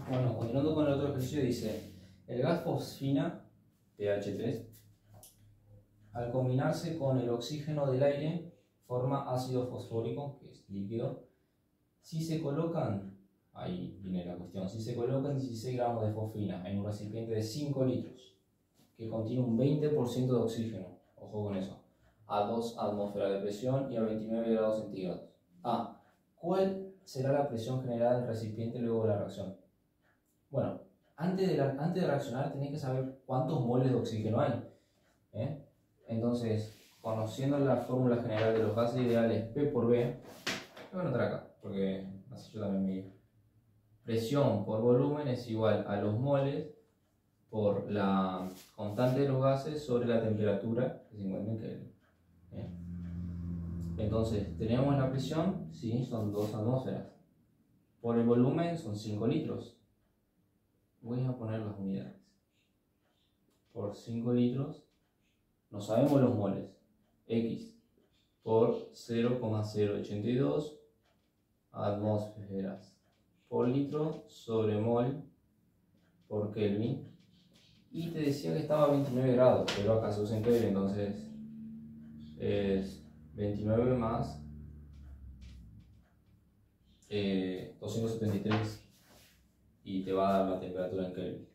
Bueno, continuando con el otro ejercicio, dice: el gas fosfina, pH 3, al combinarse con el oxígeno del aire, forma ácido fosfórico, que es líquido. Si se colocan, ahí viene la cuestión, si se colocan 16 gramos de fosfina en un recipiente de 5 litros, que contiene un 20% de oxígeno, ojo con eso, a 2 atmósferas de presión y a 29 grados centígrados. A. ¿Cuál será la presión generada del recipiente luego de la reacción? Bueno, antes de reaccionar tenés que saber cuántos moles de oxígeno hay. Entonces, conociendo la fórmula general de los gases ideales P por B, voy a anotar acá, porque así yo también me guío. Presión por volumen es igual a los moles por la constante de los gases sobre la temperatura, que se encuentra en Kelvin. Entonces, tenemos la presión, sí, son 2 atmósferas. Por el volumen son 5 litros. Voy a poner las unidades. Por 5 litros, no sabemos los moles. X por 0,082 atmósferas por litro sobre mol por Kelvin. Y te decía que estaba a 29 grados, pero acá se usa en Kelvin, entonces es 29 más 273 y te va a dar la temperatura en Kelvin.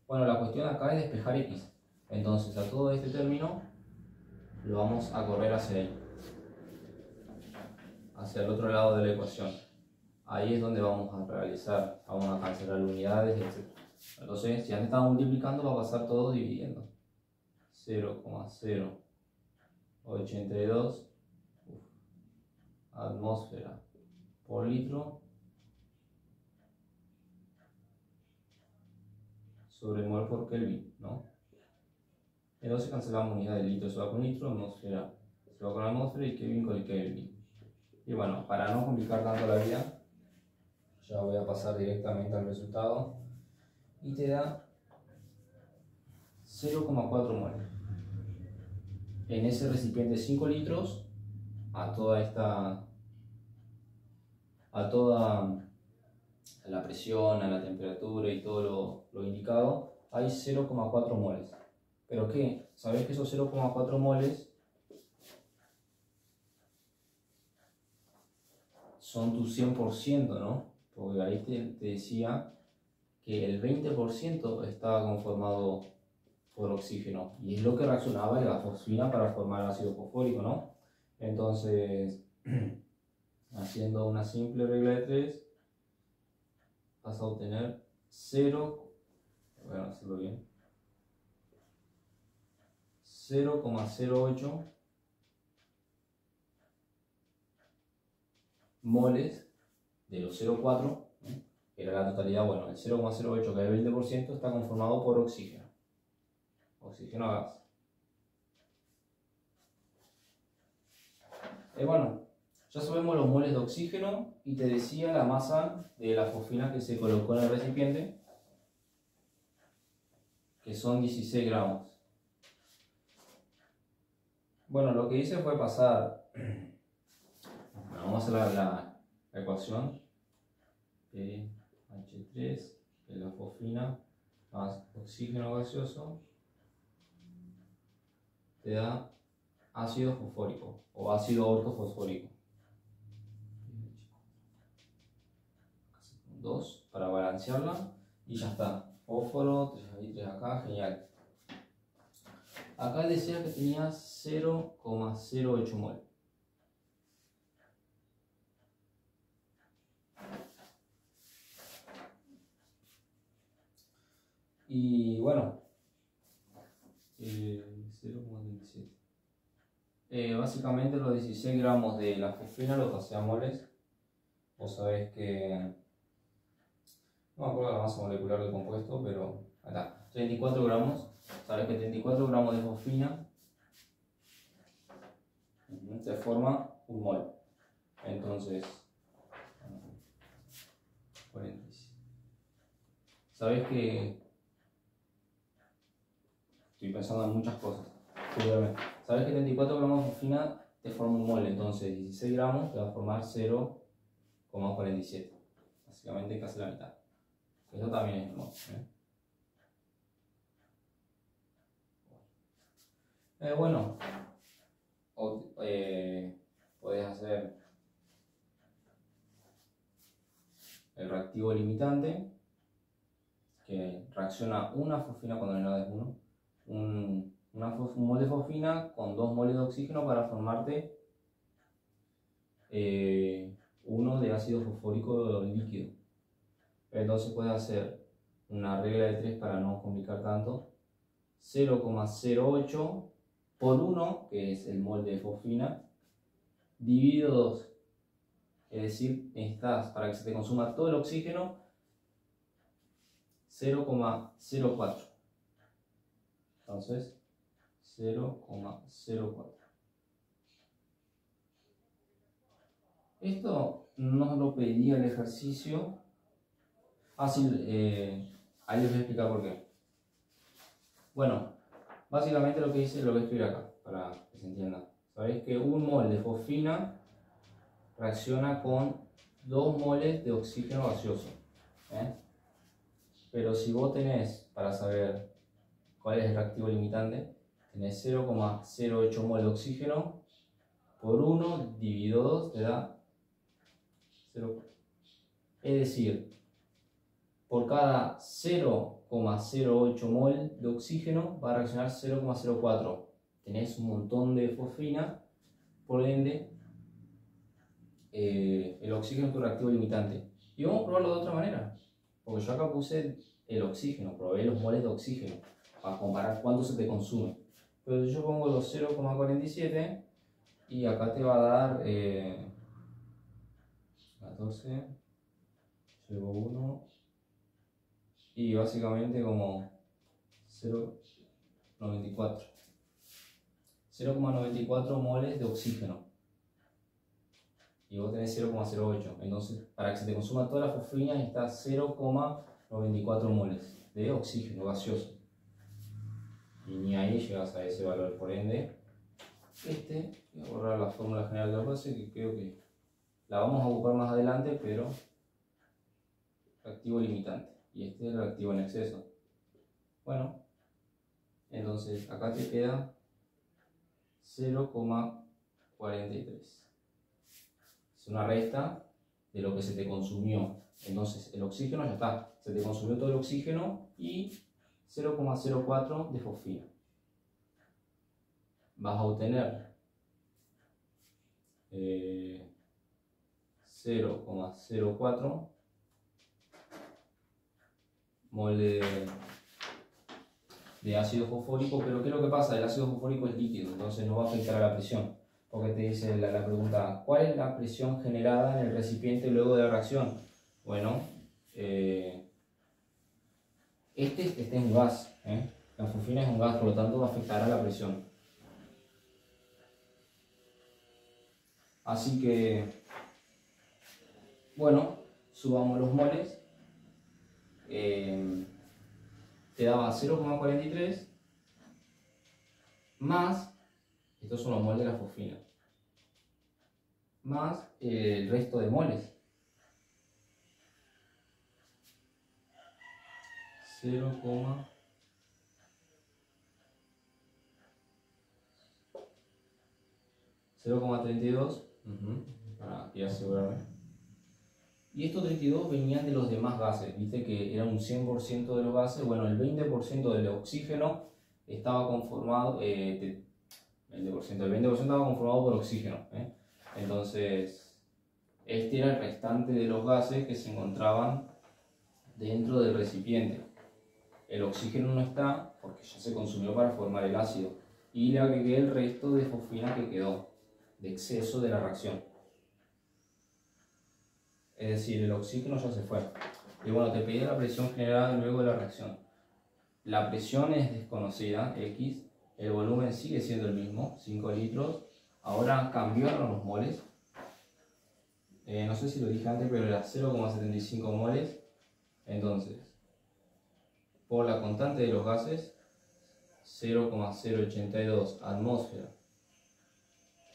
Bueno, la cuestión acá es despejar X. Entonces a todo este término lo vamos a correr hacia ahí, hacia el otro lado de la ecuación. Ahí es donde vamos a vamos a cancelar unidades, etc. Entonces, si antes estaba multiplicando, va a pasar todo dividiendo. 0,082 atmósfera por litro sobre mol por Kelvin, ¿no? Entonces cancelamos unidades, litro se va con litro, atmósfera se va con atmósfera y Kelvin con el Kelvin. Y bueno, para no complicar tanto la vida, ya voy a pasar directamente al resultado y te da 0,4 moles. En ese recipiente 5 litros, a toda la presión, a la temperatura y todo lo indicado, hay 0,4 moles. ¿Pero qué? ¿Sabés que esos 0,4 moles son tu 100%, ¿no? Porque ahí te decía que el 20% estaba conformado por oxígeno y es lo que reaccionaba la fosfina para formar ácido fosfórico, ¿no? Entonces, haciendo una simple regla de 3, vas a obtener 0, voy a hacerlo bien, 0,08 moles de los 0,4, que era la totalidad. Bueno, el 0,08, que es el 20%, está conformado por oxígeno. Oxígeno a gas. Bueno, ya sabemos los moles de oxígeno y te decía la masa de la fosfina que se colocó en el recipiente, que son 16 gramos. Bueno, lo que hice fue pasar, bueno, vamos a hacer la ecuación, pH 3, que es la fosfina, más oxígeno gaseoso, te da ácido fosfórico o ácido ortofosfórico. 2 para balancearla y ya está. Fósforo, 3 ahí, 3 acá, genial. Acá decía que tenía 0,08 mol. Y bueno, 0,37. Básicamente los 16 gramos de la fosfina los pasé a moles. Vos sabés que, no me acuerdo la masa molecular del compuesto, pero acá, 34 gramos. Sabés que 34 gramos de fosfina te forma un mol. Entonces, 47. Sabés que estoy pensando en muchas cosas. Sabes que 34 gramos de fosfina te forma un mol, entonces 16 gramos te va a formar 0,47. Básicamente casi la mitad. Esto también es mol. Bueno, podés hacer el reactivo limitante, que reacciona una fosfina cuando el nodo es 1, un mol de fosfina con 2 moles de oxígeno para formarte 1 de ácido fosfórico líquido. Entonces puedes hacer una regla de 3 para no complicar tanto. 0,08 por 1, que es el mol de fosfina, dividido 2. Es decir, necesitas, para que se te consuma todo el oxígeno, 0,04. Entonces, 0,04. Esto no lo pedía el ejercicio. Sí, ahí les voy a explicar por qué. Bueno, básicamente lo que dice lo voy a escribir acá, para que se entienda. Sabéis que un mol de fosfina reacciona con 2 moles de oxígeno gaseoso. Pero si vos tenés, para saber cuál es el reactivo limitante, tenés 0,08 mol de oxígeno por 1 dividido 2 te da 0. Es decir, por cada 0,08 mol de oxígeno va a reaccionar 0,04. Tenés un montón de fosfina, por ende el oxígeno es tu reactivo limitante. Y vamos a probarlo de otra manera, porque yo acá puse el oxígeno, probé los moles de oxígeno para comparar cuánto se te consume. Pero yo pongo los 0,47 y acá te va a dar 14, llevo 1 y básicamente como 0,94. 0,94 moles de oxígeno. Y vos tenés 0,08. Entonces, para que se te consuma toda la fosfina necesitas 0,94 moles de oxígeno gaseoso. Y ni ahí llegas a ese valor. Por ende, voy a borrar la fórmula general de los gases, que creo que la vamos a ocupar más adelante, pero reactivo limitante. Y este es el reactivo en exceso. Bueno, entonces acá te queda 0,43. Es una resta de lo que se te consumió. Entonces el oxígeno ya está, se te consumió todo el oxígeno y 0,04 de fosfina. Vas a obtener 0,04 mol de ácido fosfórico, pero ¿qué es lo que pasa? El ácido fosfórico es líquido, entonces no va a afectar a la presión. Porque te dice la pregunta, ¿cuál es la presión generada en el recipiente luego de la reacción? Bueno, este es un gas, la fosfina es un gas, por lo tanto va a afectar a la presión. Así que, bueno, subamos los moles. Te daba 0,43 más, estos son los moles de la fosfina, más el resto de moles. 0,32 para aquí asegurarme. Y estos 32 venían de los demás gases, viste que era un 100% de los gases. Bueno, el 20% del oxígeno estaba conformado, el 20% estaba conformado por oxígeno. Entonces, este era el restante de los gases que se encontraban dentro del recipiente. El oxígeno no está porque ya se consumió para formar el ácido. Y le agregué el resto de fosfina que quedó, de exceso de la reacción. Es decir, el oxígeno ya se fue. Y bueno, te pedí la presión generada luego de la reacción. La presión es desconocida, X. El volumen sigue siendo el mismo, 5 litros. Ahora cambiaron los moles. No sé si lo dije antes, pero era 0,75 moles. Entonces, por la constante de los gases, 0,082 atmósferas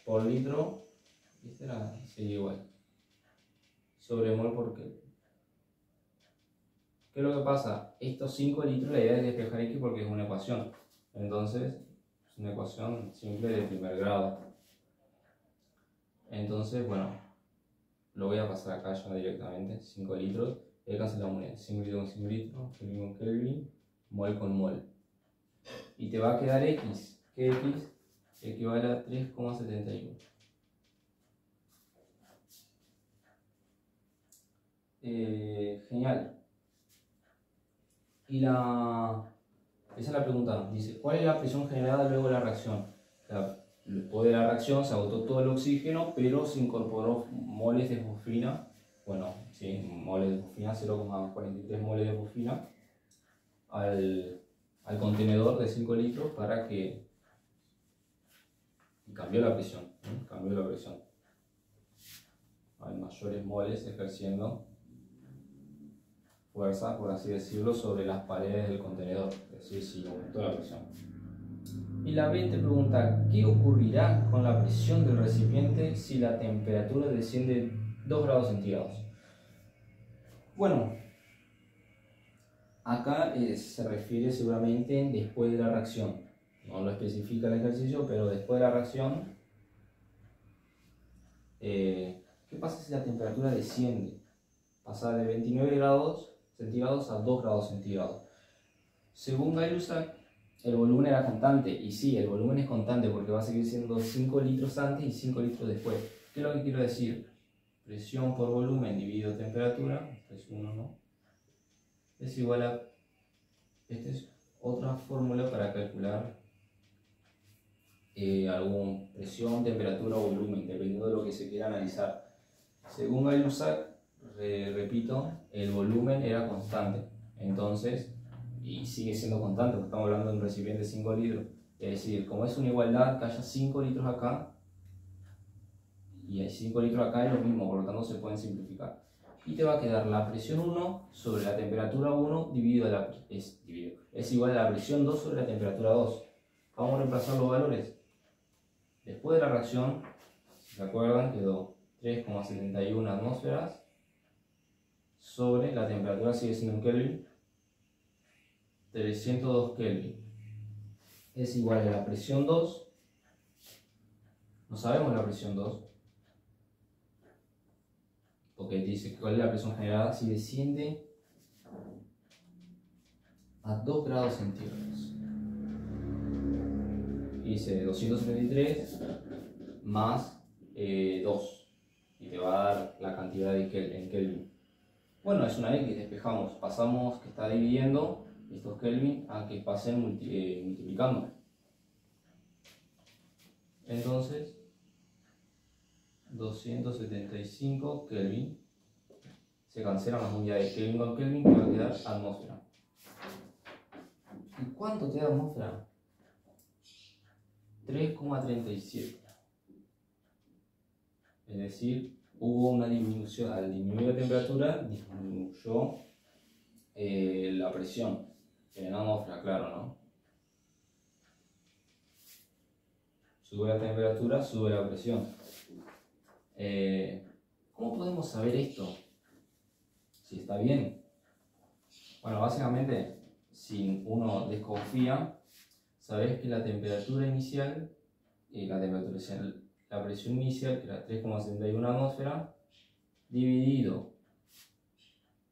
por litro. ¿Viste? Sigue igual. Sobre mol por Kelvin. ¿Qué es lo que pasa? Estos 5 litros, la idea es despejar X porque es una ecuación. Entonces, es una ecuación simple de primer grado. Entonces, bueno, lo voy a pasar acá ya directamente. 5 litros. Y ahí cancelamos una. 5 litros con 5 litros. Kelvin con Kelvin. Mol con mol. Y te va a quedar X. Que X equivale a 3,71. Genial. Y esa es la pregunta. Dice, ¿cuál es la presión generada luego de la reacción? Después de la reacción se agotó todo el oxígeno, pero se incorporó moles de fosfina. Bueno, sí, moles de fosfina, 0,43 moles de fosfina al contenedor de 5 litros para que... Y cambió la presión. Cambió la presión. Hay mayores moles ejerciendo fuerza, por así decirlo, sobre las paredes del contenedor, es decir, si aumentó la presión. Y la B te pregunta, ¿qué ocurrirá con la presión del recipiente si la temperatura desciende 2 grados centígrados? Bueno, acá se refiere seguramente después de la reacción. No lo especifica el ejercicio, pero después de la reacción, ¿qué pasa si la temperatura desciende? Pasa de 29 grados centígrados a 2 grados centígrados. Según Gay-Lussac, el volumen era constante, y sí, el volumen es constante porque va a seguir siendo 5 litros antes y 5 litros después. ¿Qué es lo que quiero decir? Presión por volumen dividido temperatura, es 1, ¿no? Es igual a... Esta es otra fórmula para calcular alguna presión, temperatura o volumen, dependiendo de lo que se quiera analizar. Según Gay-Lussac, repito, el volumen era constante, entonces, y sigue siendo constante, porque estamos hablando de un recipiente de 5 litros, es decir, como es una igualdad, que haya 5 litros acá y hay 5 litros acá es lo mismo, por lo tanto se pueden simplificar. Y te va a quedar la presión 1 sobre la temperatura 1 es igual a la presión 2 sobre la temperatura 2. Vamos a reemplazar los valores. Después de la reacción, si se acuerdan, quedó 3,71 atmósferas sobre la temperatura, sigue siendo en Kelvin, 302 Kelvin. Es igual a la presión 2. No sabemos la presión 2. Porque dice cuál es la presión generada si desciende a 2 grados centígrados. Dice 273 más 2. Y te va a dar la cantidad en Kelvin. Bueno, es una X, despejamos. Pasamos que está dividiendo estos Kelvin a que pasen multiplicando. Entonces, 275 Kelvin. Se cancelan las unidades Kelvin con Kelvin, que va a quedar atmósfera. ¿Y cuánto te da atmósfera? 3,37. Es decir, hubo una disminución. Al disminuir la temperatura, disminuyó la presión. En atmósfera, claro, ¿no? Sube la temperatura, sube la presión. ¿Cómo podemos saber esto? Si está bien. Bueno, básicamente, si uno desconfía, sabes que la temperatura inicial, la presión inicial, que era 3,71 atmósfera, dividido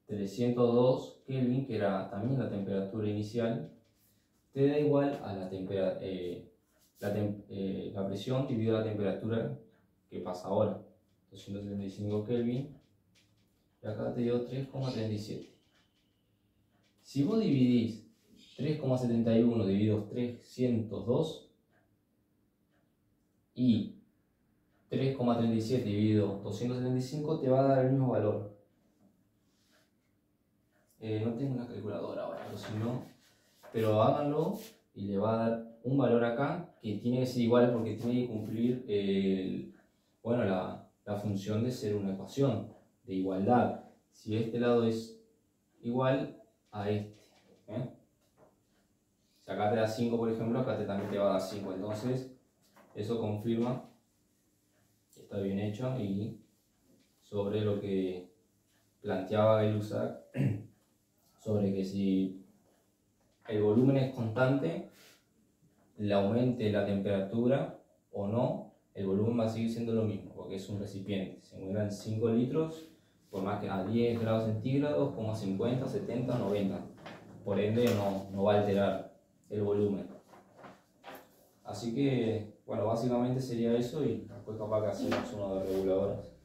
302 Kelvin, que era también la temperatura inicial, te da igual a la presión dividido la temperatura que pasa ahora. 275 Kelvin, y acá te dio 3,37. Si vos dividís 3,71 dividido 302 y 3,37 dividido 275, te va a dar el mismo valor. No tengo una calculadora ahora, pero háganlo y le va a dar un valor acá que tiene que ser igual porque tiene que cumplir la función de ser una ecuación de igualdad. Si este lado es igual a este, si acá te da 5, por ejemplo, acá también te va a dar 5. Entonces, eso confirma que está bien hecho y sobre lo que planteaba Gay-Lussac sobre que si el volumen es constante, le aumente la temperatura o no, el volumen va a seguir siendo lo mismo, porque es un recipiente. Se mueven 5 litros, por más que a 10 grados centígrados, como a 50, 70, 90. Por ende no va a alterar el volumen. Así que, bueno, básicamente sería eso y después capaz que hacemos uno de reguladores.